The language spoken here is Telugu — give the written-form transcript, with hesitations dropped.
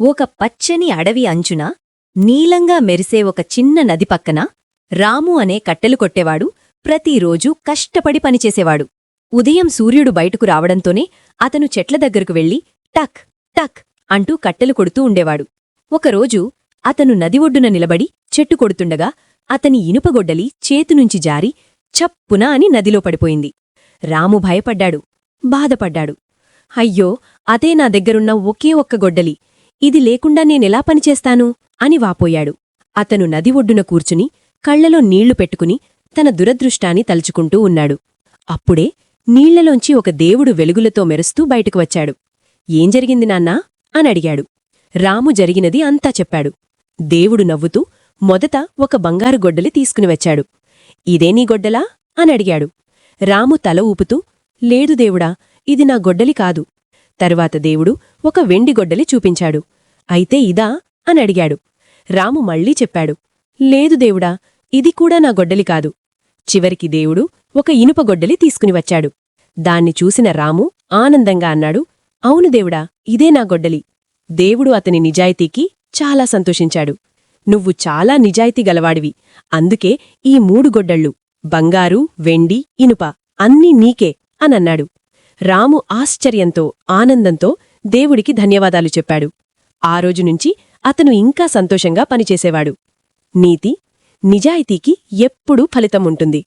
ఒక పచ్చని అడవి అంచున నీలంగా మెరిసే ఒక చిన్న నది పక్కన రాము అనే కట్టెలు కొట్టేవాడు ప్రతిరోజూ కష్టపడి పనిచేసేవాడు. ఉదయం సూర్యుడు బయటకు రావడంతోనే అతను చెట్ల దగ్గరకు వెళ్లి టక్ టక్ అంటూ కట్టెలు కొడుతూ ఉండేవాడు. ఒకరోజు అతను నది ఒడ్డున నిలబడి చెట్టు కొడుతుండగా అతని ఇనుపగొడ్డలి చేతునుంచి జారి చప్పున అని నదిలో పడిపోయింది. రాము భయపడ్డాడు, బాధపడ్డాడు. అయ్యో, అదే నా దగ్గరున్న ఒకే ఒక్క గొడ్డలి, ఇది లేకుండా నేనెలా పనిచేస్తాను అని వాపోయాడు. అతను నది ఒడ్డున కూర్చుని కళ్లలో నీళ్లు పెట్టుకుని తన దురదృష్టాన్ని తలుచుకుంటూ ఉన్నాడు. అప్పుడే నీళ్లలోంచి ఒక దేవుడు వెలుగులతో మెరుస్తూ బయటకు వచ్చాడు. ఏం జరిగింది నాన్నా అనడిగాడు. రాము జరిగినది అంతా చెప్పాడు. దేవుడు నవ్వుతూ మొదట ఒక బంగారు గొడ్డలి తీసుకుని వచ్చాడు. ఇదే నీ గొడ్డలా అనడిగాడు. రాము తల ఊపుతూ, లేదు దేవుడా, ఇది నా గొడ్డలి కాదు. తరువాత దేవుడు ఒక వెండి గొడ్డలి చూపించాడు. అయితే ఇదా అనడిగాడు. రాము మళ్ళీ చెప్పాడు, లేదు దేవుడా, ఇది కూడా నా గొడ్డలి కాదు. చివరికి దేవుడు ఒక ఇనుప గొడ్డలి తీసుకుని వచ్చాడు. దాన్ని చూసిన రాము ఆనందంగా అన్నాడు, అవును దేవుడా, ఇదే నా గొడ్డలి. దేవుడు అతని నిజాయితీకి చాలా సంతోషించాడు. నువ్వు చాలా నిజాయితీ గలవాడివి, అందుకే ఈ 3 గొడ్డళ్ళు బంగారు, వెండి, ఇనుప అన్నీ నీకే అనన్నాడు. రాము ఆశ్చర్యంతో, ఆనందంతో దేవుడికి ధన్యవాదాలు చెప్పాడు. ఆ రోజునుంచి అతను ఇంకా సంతోషంగా పనిచేసేవాడు. నీతి: నిజాయితీకి ఎప్పుడూ ఫలితం ఉంటుంది.